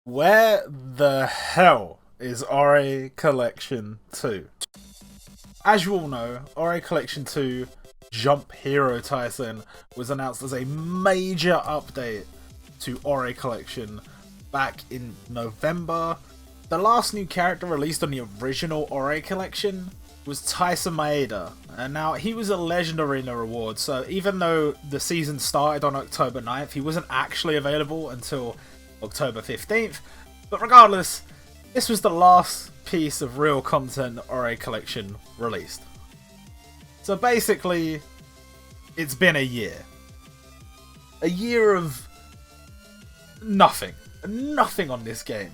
Where the hell is RA Collection 2? As you all know, RA Collection 2 Jump Hero Tyson was announced as a major update to RA Collection back in November. The last new character released on the original RA Collection was Tyson Maeda, and now he was a legendary in the reward, so even though the season started on October 9th, he wasn't actually available until October 15th, but regardless, this was the last piece of real content RA Collection released. So basically, it's been a year. A year of nothing. Nothing on this game.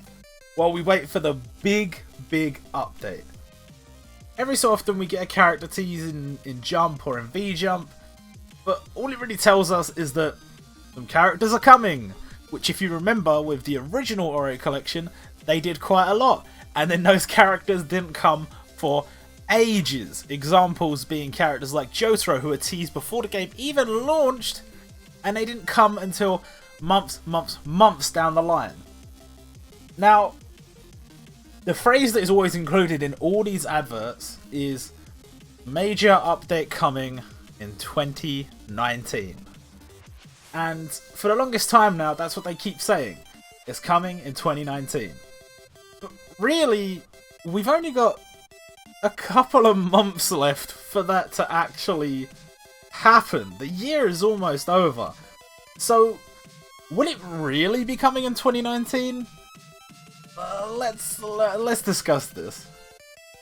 While we wait for the big update. Every so often we get a character tease in Jump or in V-Jump, but all it really tells us is that some characters are coming. Which, if you remember, with the original RA Collection, they did quite a lot. And then those characters didn't come for ages. Examples being characters like Jotaro, who were teased before the game even launched, and they didn't come until months down the line. Now, the phrase that is always included in all these adverts is major update coming in 2019. And for the longest time now, that's what they keep saying. It's coming in 2019. But really, we've only got a couple of months left for that to actually happen. The year is almost over. So, will it really be coming in 2019? Let's discuss this.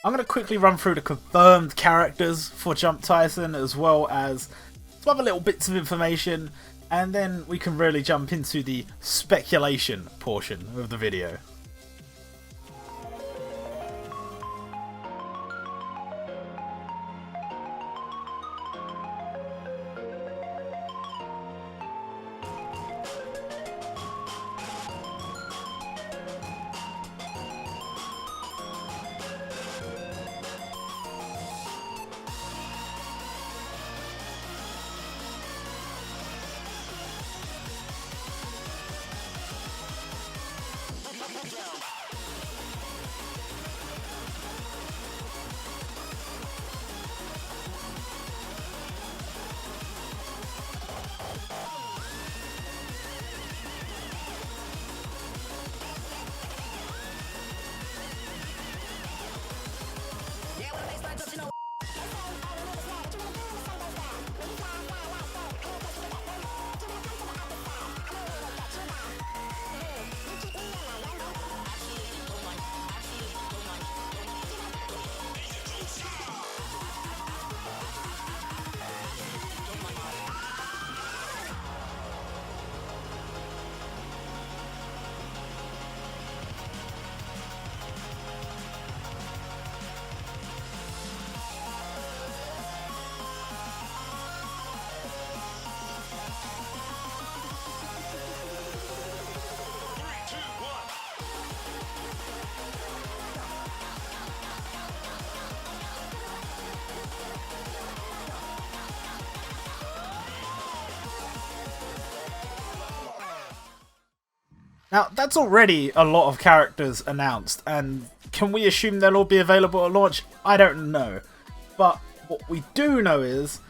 I'm going to quickly run through the confirmed characters for Jump Tyson, as well as some other little bits of information, and then we can really jump into the speculation portion of the video. Now, that's already a lot of characters announced, and can we assume they'll all be available at launch? I don't know. But what we do know is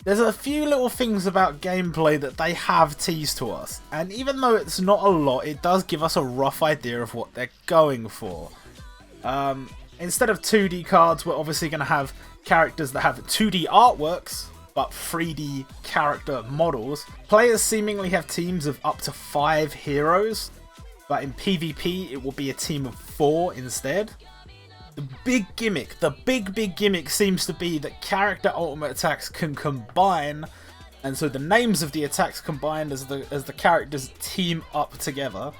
there's a few little things about gameplay that they have teased to us, and even though it's not a lot, it does give us a rough idea of what they're going for. Instead of 2D cards, we're obviously going to have characters that have 2D artworks, but 3D character models. Players seemingly have teams of up to 5 heroes, but in PvP it will be a team of 4 instead. The big gimmick seems to be that character ultimate attacks can combine, and so the names of the attacks combined as the characters team up together.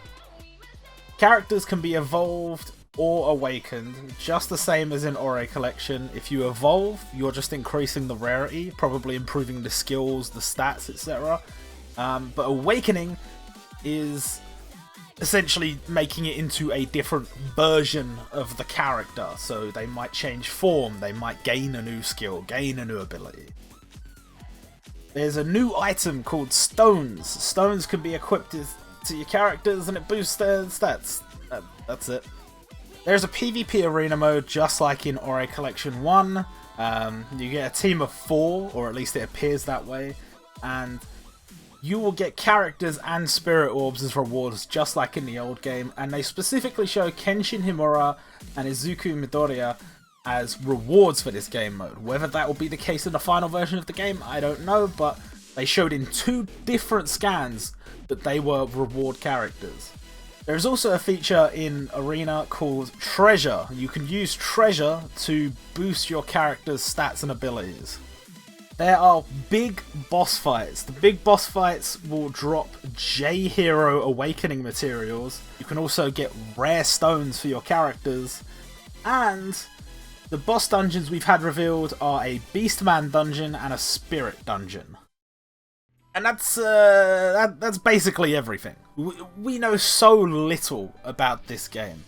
Characters can be evolved or awakened, just the same as in RA Collection. If you evolve, you're just increasing the rarity, probably improving the skills, the stats, etc. But awakening is essentially making it into a different version of the character. So they might change form, they might gain a new skill, gain a new ability. There's a new item called Stones. Stones can be equipped to your characters and it boosts their stats. That's it. There's a PvP arena mode just like in Ori Collection 1. You get a team of 4, or at least it appears that way, and you will get characters and spirit orbs as rewards just like in the old game, and they specifically show Kenshin Himura and Izuku Midoriya as rewards for this game mode. Whether that will be the case in the final version of the game, I don't know, but they showed in 2 different scans that they were reward characters. There's also a feature in Arena called Treasure. You can use Treasure to boost your character's stats and abilities. There are big boss fights. The big boss fights will drop J-Hero Awakening materials. You can also get rare stones for your characters. And the boss dungeons we've had revealed are a Beastman dungeon and a Spirit dungeon. And that's basically everything. We know so little about this game.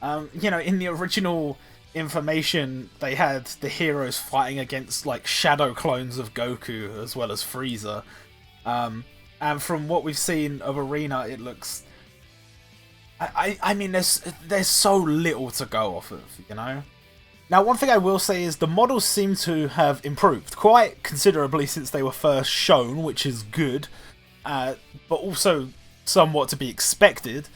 You know, in the original information, they had the heroes fighting against like shadow clones of Goku as well as Frieza. And from what we've seen of Arena, it looks. I mean, there's so little to go off of, you know. Now, one thing I will say is the models seem to have improved quite considerably since they were first shown, which is good, but also somewhat to be expected.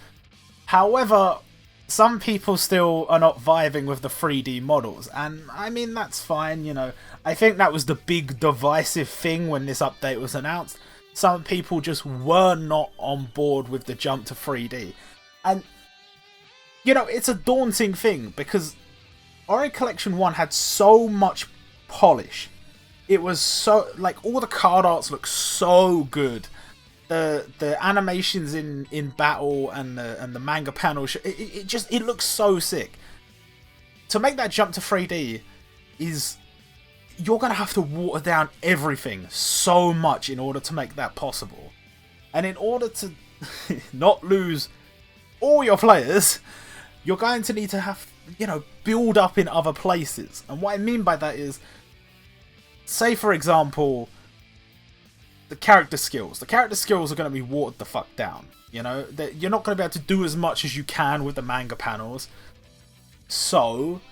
However, some people still are not vibing with the 3D models, and I mean, that's fine, you know. I think that was the big divisive thing when this update was announced. Some people just were not on board with the jump to 3D. And, you know, it's a daunting thing because Ori Collection 1 had so much polish. It was so, like, all the card arts look so good. The animations in battle and the manga panels, it looks so sick. To make that jump to 3D is, you're gonna have to water down everything so much in order to make that possible. And in order to not lose all your players, you're going to need to have, you know, build up in other places. And what I mean by that is, say for example, the character skills. The character skills are going to be watered the fuck down. You know, you're not going to be able to do as much as you can with the manga panels. So,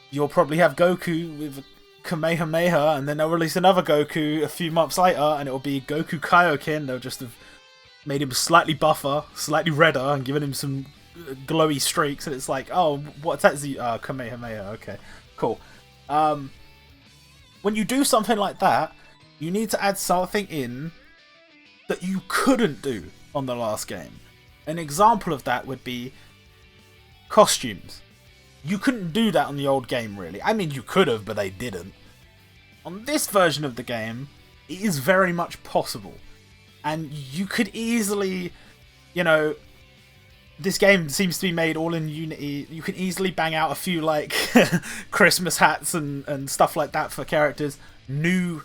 you'll probably have Goku with Kamehameha, and then they'll release another Goku a few months later, and it'll be Goku Kaioken. They'll just have made him slightly buffer, slightly redder, and given him some glowy streaks, and it's like, oh, what's that? Kamehameha, okay, cool. When you do something like that, you need to add something in that you couldn't do on the last game. An example of that would be costumes. You couldn't do that on the old game, really. I mean, you could have, but they didn't. On this version of the game, it is very much possible. And you could easily, you know, this game seems to be made all in Unity. You can easily bang out a few, like, Christmas hats and stuff like that for characters. New,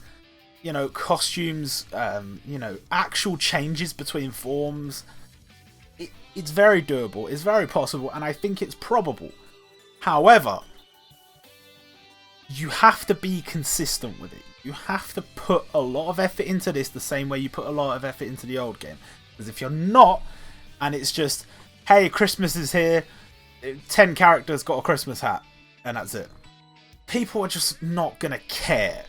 you know, costumes, you know, actual changes between forms. It's very doable, it's very possible, and I think it's probable. However, you have to be consistent with it. You have to put a lot of effort into this the same way you put a lot of effort into the old game. Because if you're not, and it's just, hey, Christmas is here, 10 characters got a Christmas hat, and that's it, people are just not going to care.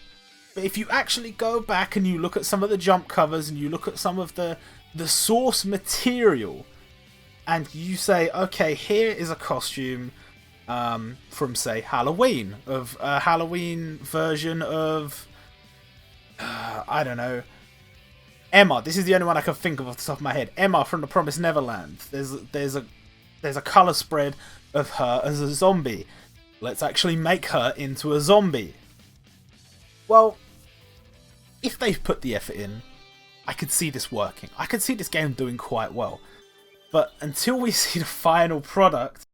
But if you actually go back and you look at some of the jump covers and you look at some of the source material, and you say, okay, here is a costume from, say, Halloween, of a Halloween version of, I don't know, Emma. This is the only one I can think of off the top of my head. Emma from The Promised Neverland. There's a colour spread of her as a zombie. Let's actually make her into a zombie. Well, if they've put the effort in, I could see this working. I could see this game doing quite well. But until we see the final product,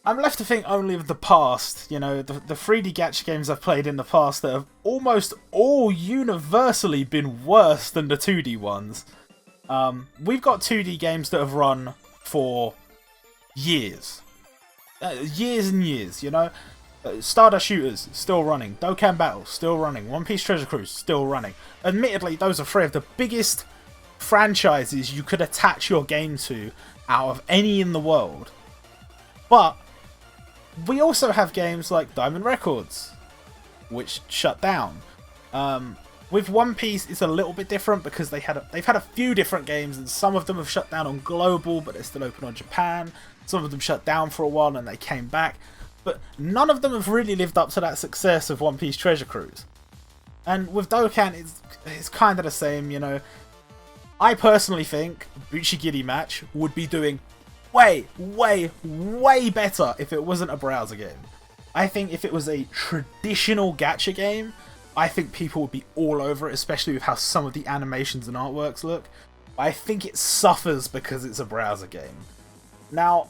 I'm left to think only of the past. You know, the 3D gacha games I've played in the past that have almost all universally been worse than the 2D ones. We've got 2D games that have run for years. Years and years, you know. Stardust Shooters, still running. Dokkan Battle, still running. One Piece Treasure Cruise, still running. Admittedly, those are 3 of the biggest franchises you could attach your game to out of any in the world. But we also have games like Diamond Records, which shut down. With One Piece, it's a little bit different because they've had a few different games, and some of them have shut down on global, but they're still open on Japan. Some of them shut down for a while and they came back, but none of them have really lived up to that success of One Piece Treasure Cruise. And with Dokkan, it's kind of the same, you know. I personally think Buchigiri Match would be doing way, way, way better if it wasn't a browser game. I think if it was a traditional gacha game, I think people would be all over it, especially with how some of the animations and artworks look. I think it suffers because it's a browser game. Now,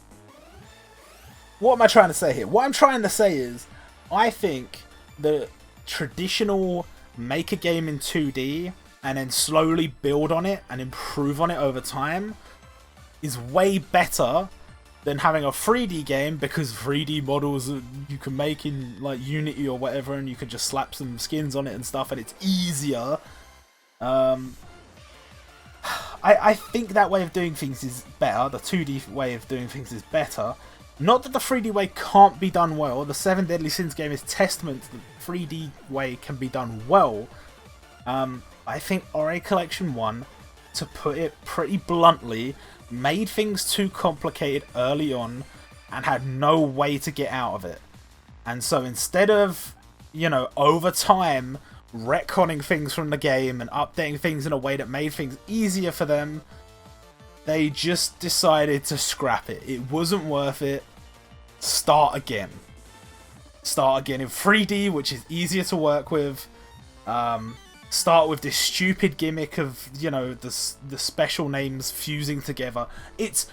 what am I trying to say here? What I'm trying to say is, I think the traditional make a game in 2D and then slowly build on it and improve on it over time is way better than having a 3D game, because 3D models you can make in like Unity or whatever, and you can just slap some skins on it and stuff, and it's easier. I think that way of doing things is better. The 2D way of doing things is better. Not that the 3D way can't be done well. The 7 Deadly Sins game is testament that the 3D way can be done well. I think Ori Collection 1, to put it pretty bluntly, made things too complicated early on and had no way to get out of it. And so instead of, you know, over time retconning things from the game and updating things in a way that made things easier for them, they just decided to scrap it. It wasn't worth it. Start again. Start again in 3D, which is easier to work with. Start with this stupid gimmick of, you know, the special names fusing together. It's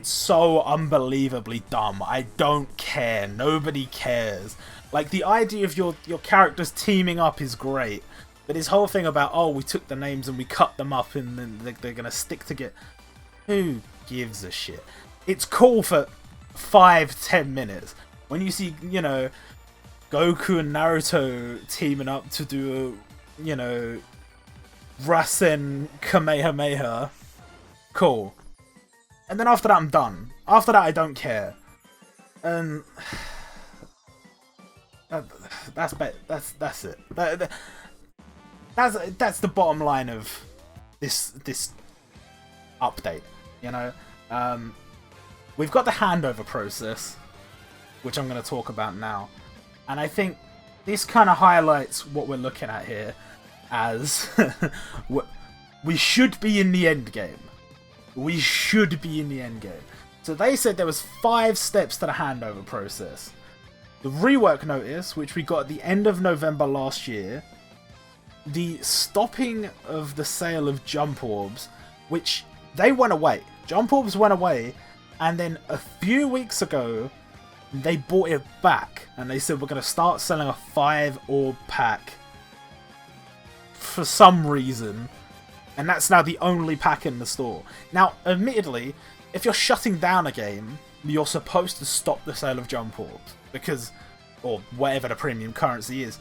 so unbelievably dumb. I don't care. Nobody cares. Like, the idea of your characters teaming up is great, but this whole thing about, oh, we took the names and we cut them up and then they're gonna stick together. Who gives a shit? It's cool for 5-10 minutes. When you see, you know, Goku and Naruto teaming up to do a, you know, Rasen Kamehameha, cool. And then after that, I'm done. After that, I don't care. And that's it. That's the bottom line of this update. You know, we've got the handover process, which I'm going to talk about now, and I think this kind of highlights what we're looking at here, as we should be in the end game. We should be in the end game. So they said there was 5 steps to the handover process. The rework notice, which we got at the end of November last year. The stopping of the sale of jump orbs, which they went away. Jump orbs went away, and then a few weeks ago, they brought it back, and they said we're going to start selling a 5 orb pack for some reason, and that's now the only pack in the store. Now, admittedly, if you're shutting down a game, you're supposed to stop the sale of jump orbs, because, or whatever the premium currency is,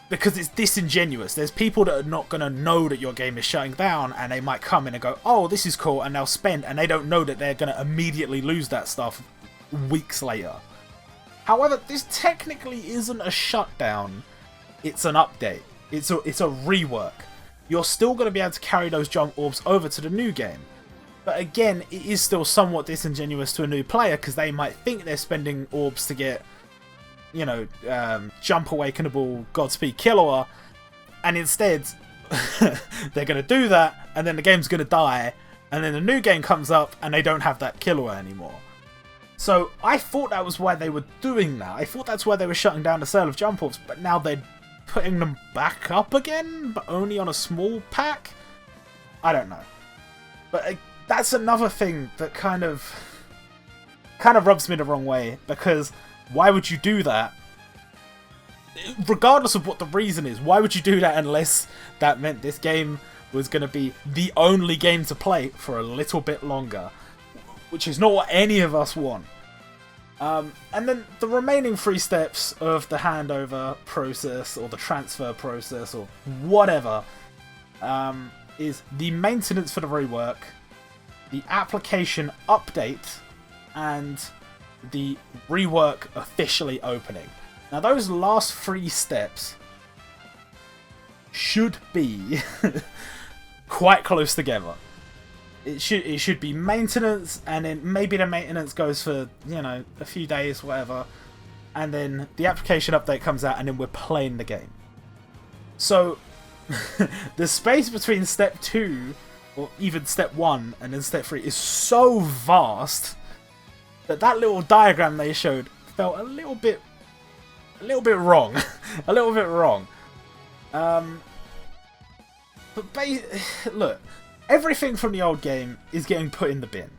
because it's disingenuous. There's people that are not going to know that your game is shutting down, and they might come in and go, oh, this is cool, and they'll spend, and they don't know that they're going to immediately lose that stuff weeks later. However, this technically isn't a shutdown, it's an update. It's a rework. You're still going to be able to carry those jump orbs over to the new game. But again, it is still somewhat disingenuous to a new player, because they might think they're spending orbs to get, you know, Jump Awakenable Godspeed Killua, and instead they're going to do that, and then the game's going to die, and then the new game comes up and they don't have that Killua anymore. So I thought that was why they were doing that. I thought that's why they were shutting down the sale of jump orbs, but now they're putting them back up again, but only on a small pack? I don't know. But that's another thing that kind of rubs me the wrong way, because why would you do that? Regardless of what the reason is, why would you do that unless that meant this game was going to be the only game to play for a little bit longer? Which is not what any of us want. And then the remaining 3 steps of the handover process, or the transfer process, or whatever, is the maintenance for the rework, the application update, and the rework officially opening. Now those last 3 steps should be quite close together. It should be maintenance, and then maybe the maintenance goes for, you know, a few days, whatever, and then the application update comes out, and then we're playing the game. So the space between step 2, or even step 1, and then step 3 is so vast that that little diagram they showed felt a little bit wrong, a little bit wrong. But look, everything from the old game is getting put in the bin.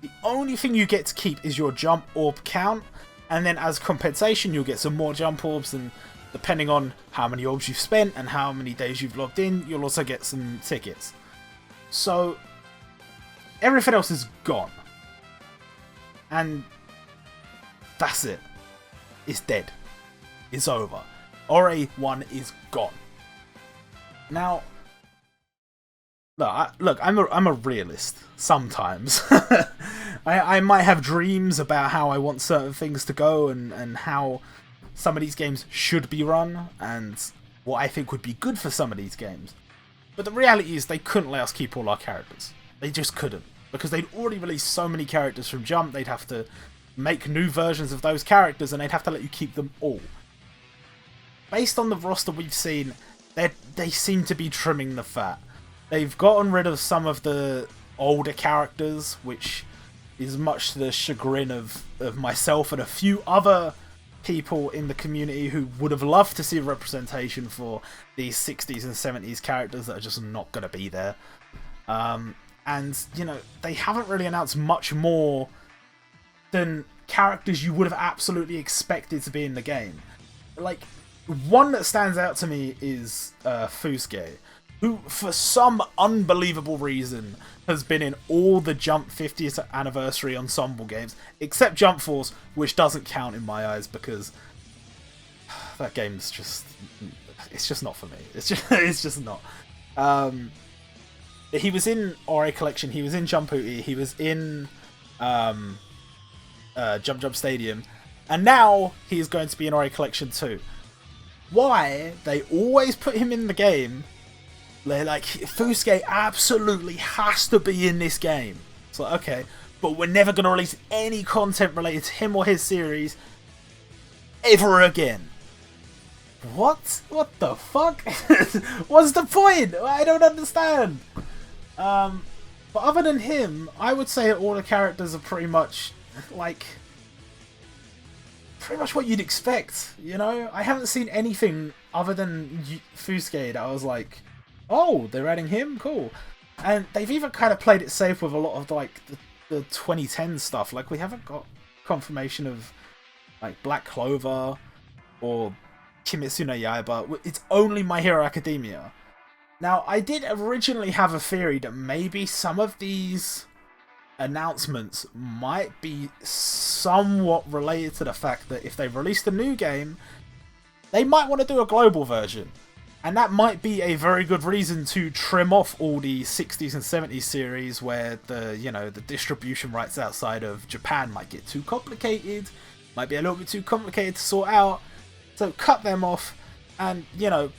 The only thing you get to keep is your jump orb count, and then as compensation you'll get some more jump orbs, and depending on how many orbs you've spent and how many days you've logged in, you'll also get some tickets. So everything else is gone. And that's it. It's dead. It's over. Ori 1 is gone. Now, look, I'm a realist sometimes. I might have dreams about how I want certain things to go, and how some of these games should be run, and what I think would be good for some of these games. But the reality is they couldn't let us keep all our characters. They just couldn't. Because they'd already released so many characters from Jump, they'd have to make new versions of those characters, and they'd have to let you keep them all. Based on the roster we've seen, they seem to be trimming the fat. They've gotten rid of some of the older characters, which is much to the chagrin of myself and a few other people in the community who would have loved to see representation for these 60s and 70s characters that are just not going to be there. And, you know, they haven't really announced much more than characters you would have absolutely expected to be in the game. Like, one that stands out to me is Fusuke, who, for some unbelievable reason, has been in all the Jump 50th Anniversary Ensemble games, except Jump Force, which doesn't count in my eyes because that game's just... it's just not for me. It's just not. He was in Ori Collection, he was in Jump Hootie, he was in Jump Jump Stadium, and now he's going to be in Ori Collection 2. Why they always put him in the game? They're like, Fusuke absolutely has to be in this game. It's like, okay, but we're never going to release any content related to him or his series ever again. What? What the fuck? What's the point? I don't understand. But other than him, I would say all the characters are pretty much like... pretty much what you'd expect, you know? I haven't seen anything other than Fusuke that I was like, oh, they're adding him? Cool. And they've even kind of played it safe with a lot of like the 2010 stuff. Like, we haven't got confirmation of like Black Clover or Kimetsu no Yaiba. It's only My Hero Academia. Now, I did originally have a theory that maybe some of these announcements might be somewhat related to the fact that if they released a new game, they might want to do a global version. And that might be a very good reason to trim off all the 60s and 70s series where the distribution rights outside of Japan might get too complicated, might be a little bit too complicated to sort out. So cut them off and, you know,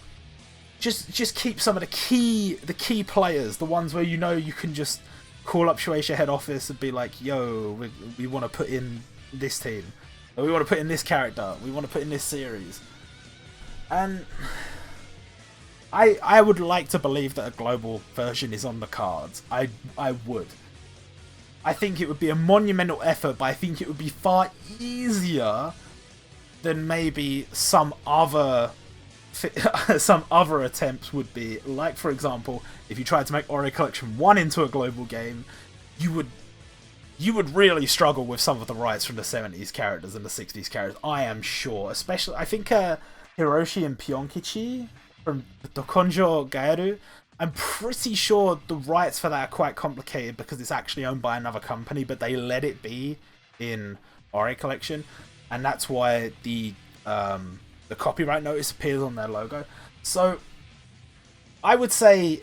just keep some of the key players, the ones where you know you can just call up Shueisha head office and be like, yo, we want to put in this team, or we want to put in this character, we want to put in this series. And I would like to believe that a global version is on the cards. I would. I think it would be a monumental effort, but I think it would be far easier than maybe some other attempts would be. Like, for example, if you tried to make Ori Collection 1 into a global game, you would really struggle with some of the rights from the 70s characters and the 60s characters, I am sure. Especially, I think Hiroshi and Pionkichi from Dokonjo Gaeru, I'm pretty sure the rights for that are quite complicated because it's actually owned by another company, but they let it be in Ori Collection, and that's why the copyright notice appears on their logo. So I would say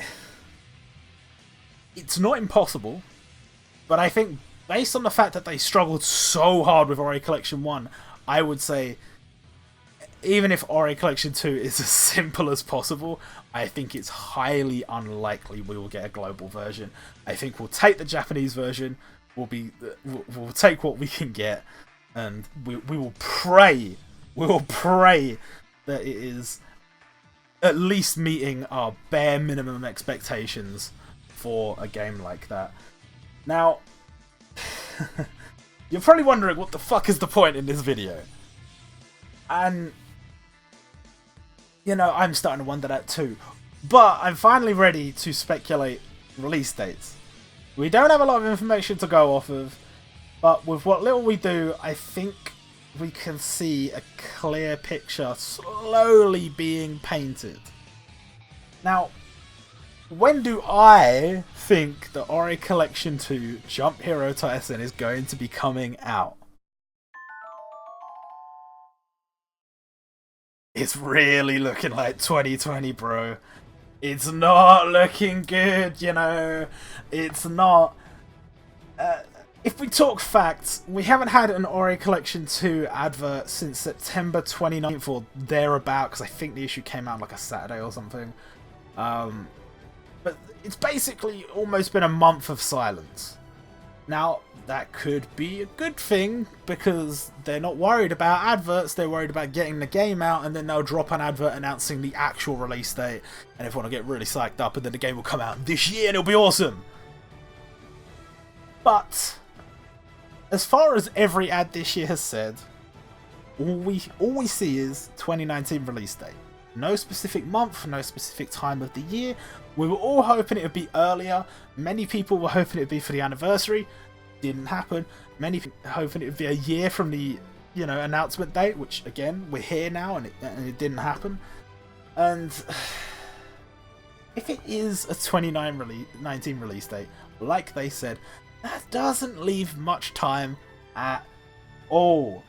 it's not impossible, but I think based on the fact that they struggled so hard with Ori Collection 1, I would say even if Ori Collection 2 is as simple as possible, I think it's highly unlikely we will get a global version. I think we'll take the Japanese version, we'll take what we can get, and we will pray that it is at least meeting our bare minimum expectations for a game like that. Now, you're probably wondering what the fuck is the point in this video. And, you know, I'm starting to wonder that too. But I'm finally ready to speculate release dates. We don't have a lot of information to go off of, but with what little we do, I think we can see a clear picture slowly being painted. Now, when do I think the Ori Collection 2 Jump Hero Taisen is going to be coming out? It's really looking like 2020, bro. It's not looking good, you know. It's not. If we talk facts, we haven't had an Ori Collection 2 advert since September 29th or thereabout, because I think the issue came out like a Saturday or something. But it's basically almost been a month of silence. Now, that could be a good thing, because they're not worried about adverts, they're worried about getting the game out, and then they'll drop an advert announcing the actual release date, and everyone will get really psyched up, and then the game will come out this year, and it'll be awesome! But as far as every ad this year has said, all we see is 2019 release date. No specific month, no specific time of the year. We were all hoping it would be earlier. Many people were hoping it would be for the anniversary. Didn't happen. Many people hoping it would be a year from the, you know, announcement date, which again, we're here now, and it didn't happen. And if it is a 2019 release date, like they said, that doesn't leave much time at all.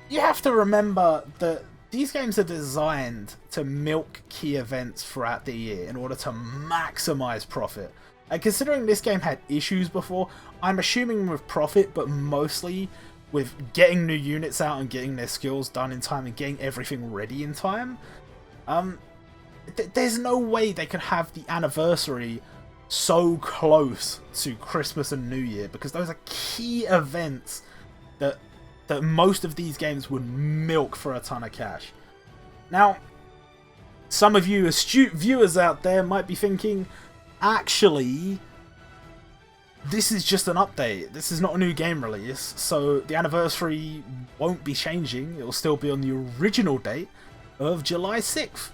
You have to remember that these games are designed to milk key events throughout the year in order to maximize profit. And considering this game had issues before, I'm assuming with profit, but mostly with getting new units out and getting their skills done in time and getting everything ready in time, there's no way they could have the anniversary so close to Christmas and New Year, because those are key events that most of these games would milk for a ton of cash. Now, some of you astute viewers out there might be thinking, actually, this is just an update. This is not a new game release, so the anniversary won't be changing. It will still be on the original date of July 6th.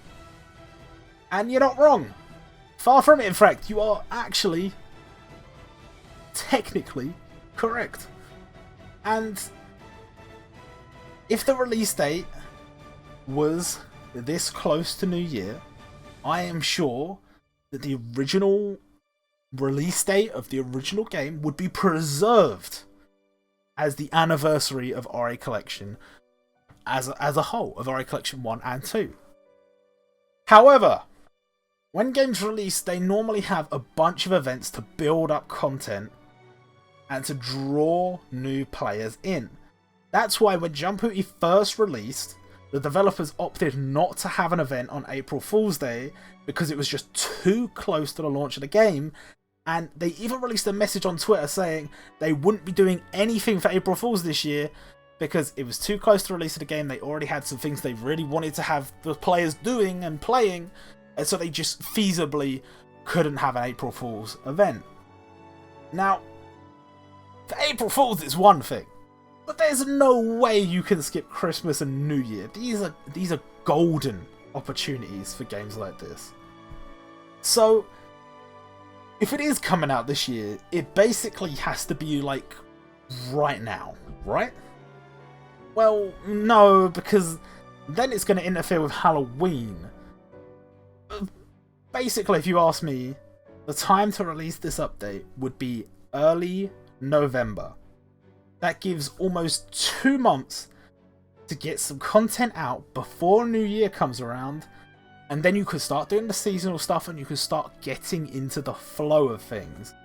And you're not wrong. Far from it, in fact. You are actually technically correct. And if the release date was this close to New Year, I am sure that the original release date of the original game would be preserved as the anniversary of Ori Collection as a whole, of Ori Collection 1 and 2. However, when games release, they normally have a bunch of events to build up content and to draw new players in. That's why when Jump Hootie first released, the developers opted not to have an event on April Fool's Day because it was just too close to the launch of the game, and they even released a message on Twitter saying they wouldn't be doing anything for April Fool's this year because it was too close to the release of the game. They already had some things they really wanted to have the players doing and playing, and so they just feasibly couldn't have an April Fool's event. Now, for April Fool's is one thing, but there's no way you can skip Christmas and New Year. These are golden opportunities for games like this. So, if it is coming out this year, it basically has to be like right now, right? Well, no, because then it's going to interfere with Halloween. Basically, if you ask me, the time to release this update would be early November. That gives almost 2 months to get some content out before New Year comes around, And then you could start doing the seasonal stuff and you could start getting into the flow of things.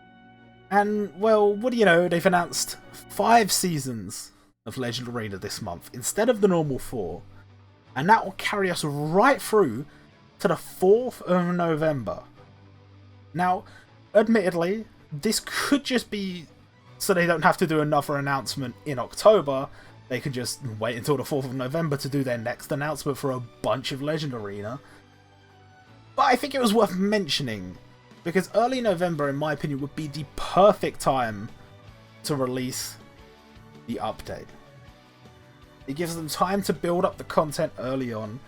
And, well, what do you know, they've announced 5 seasons of Legend Arena this month instead of the normal 4. And that will carry us right through to the 4th of November. Now, admittedly, this could just be so they don't have to do another announcement in October. They could just wait until the 4th of November to do their next announcement for a bunch of Legend Arena. But I think it was worth mentioning, because early November, in my opinion, would be the perfect time to release the update. It gives them time to build up the content early on.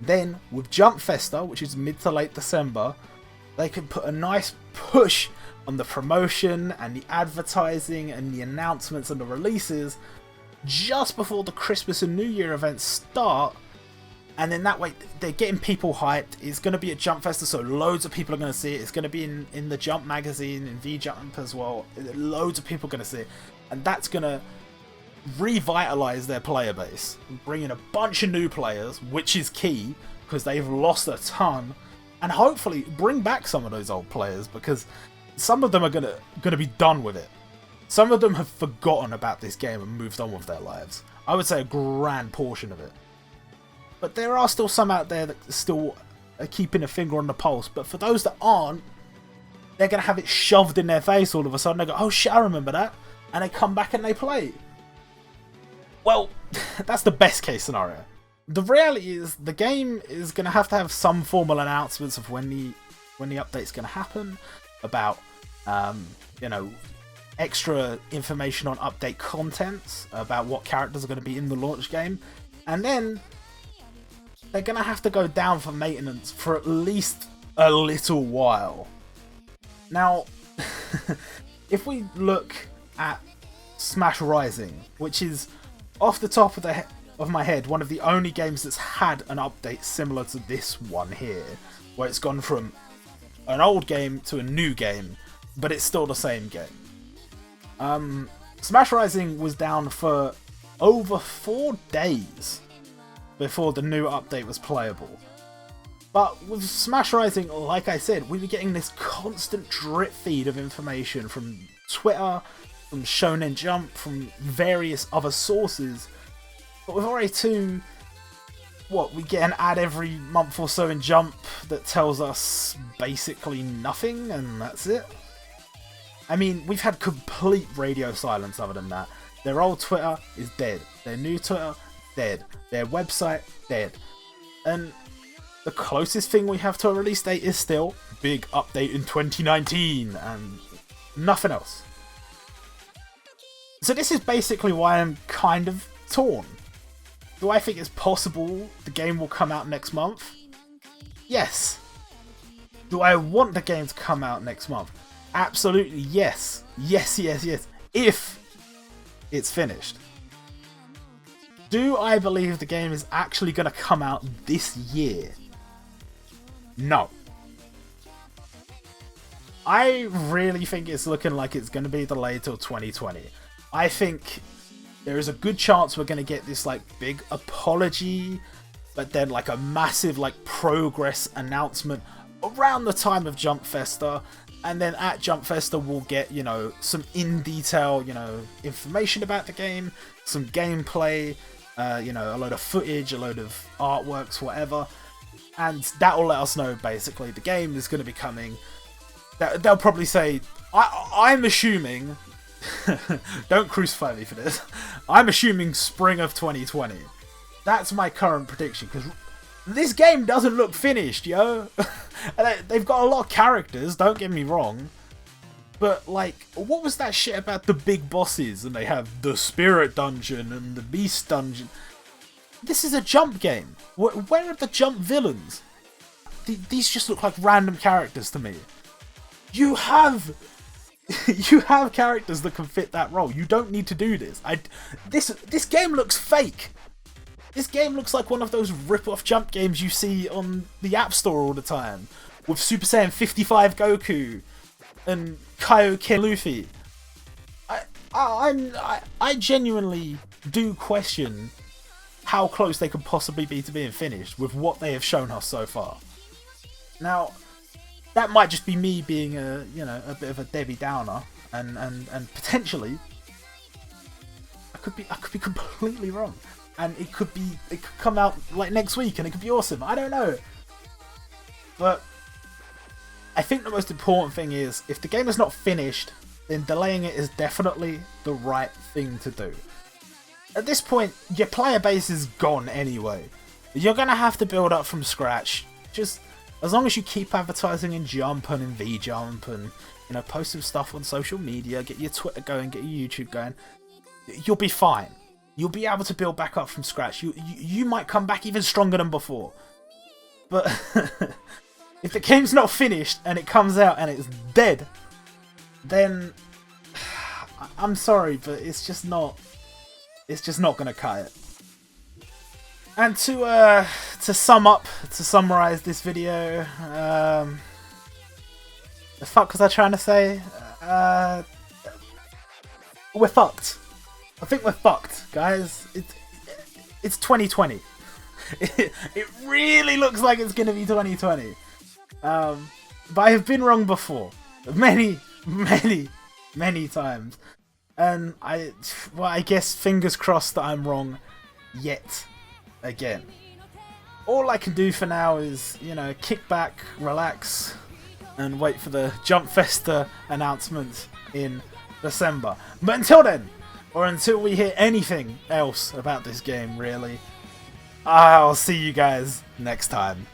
Then, with Jump Festa, which is mid to late December, they can put a nice push on the promotion and the advertising and the announcements and the releases just before the Christmas and New Year events start. And then that way, they're getting people hyped. It's going to be at Jump Festa, so loads of people are going to see it. It's going to be in the Jump magazine, in V-Jump as well. Loads of people are going to see it. And that's going to revitalize their player base. Bring in a bunch of new players, which is key, because they've lost a ton. And hopefully bring back some of those old players, because some of them are going to be done with it. Some of them have forgotten about this game and moved on with their lives. I would say a grand portion of it. But there are still some out there that still are keeping a finger on the pulse. But for those that aren't, they're going to have it shoved in their face all of a sudden. They go, oh shit, I remember that. And they come back and they play. Well, that's the best case scenario. The reality is the game is going to have some formal announcements of when the update's going to happen. About, you know, extra information on update contents. About what characters are going to be in the launch game. And then they're going to have to go down for maintenance for at least a little while. Now, if we look at Smash Rising, which is off the top of my head one of the only games that's had an update similar to this one here, where it's gone from an old game to a new game, but it's still the same game. Smash Rising was down for over 4 days before the new update was playable. But with Smash Rising, like I said, we were getting this constant drip feed of information from Twitter, from Shonen Jump, from various other sources. But with RA2, we get an ad every month or so in Jump that tells us basically nothing, and that's it. I mean, we've had complete radio silence other than that. Their old Twitter is dead. Their new Twitter, dead. Their website, dead. And the closest thing we have to a release date is still big update in 2019 and nothing else. So this is basically why I'm kind of torn. Do I think it's possible the game will come out next month? Yes. Do I want the game to come out next month? Absolutely yes. Yes. If it's finished. Do I believe the game is actually going to come out this year? No. I really think it's looking like it's going to be delayed till 2020. I think there is a good chance we're going to get this like big apology, but then like a massive like progress announcement around the time of Jump Festa. And then at Jump Festa we'll get, you know, some in detail, you know, information about the game, some gameplay, you know, a load of footage, a load of artworks, whatever. And that will let us know basically the game is going to be coming. They'll probably say, I'm assuming, don't crucify me for this, I'm assuming spring of 2020. That's my current prediction, because this game doesn't look finished, yo. They've got a lot of characters, don't get me wrong. But, like, what was that shit about the big bosses? And they have the Spirit Dungeon and the Beast Dungeon. This is a Jump game. Where are the Jump villains? These just look like random characters to me. You have characters that can fit that role. You don't need to do this. This game looks fake. This game looks like one of those rip-off Jump games you see on the App Store all the time, with Super Saiyan 55 Goku and Kaioken Luffy. I genuinely do question how close they could possibly be to being finished with what they have shown us so far. Now, that might just be me being a a bit of a Debbie Downer, and potentially I could be completely wrong, and it could come out like next week and it could be awesome. I don't know, but I think the most important thing is if the game is not finished, then delaying it is definitely the right thing to do. At this point, your player base is gone anyway. You're gonna have to build up from scratch. Just as long as you keep advertising in Jump and in VJump and post some stuff on social media, get your Twitter going, get your YouTube going, you'll be fine. You'll be able to build back up from scratch. You might come back even stronger than before. But if the game's not finished and it comes out and it's dead, then I'm sorry, but it's just not gonna cut it. And to summarize this video, the fuck was I trying to say? We're fucked. I think we're fucked, guys. It's 2020. It really looks like it's gonna be 2020. But I have been wrong before, many times, and I guess fingers crossed that I'm wrong yet again. All I can do for now is kick back, relax, and wait for the Jump Festa announcement in December. But until then, or until we hear anything else about this game, really, I'll see you guys next time.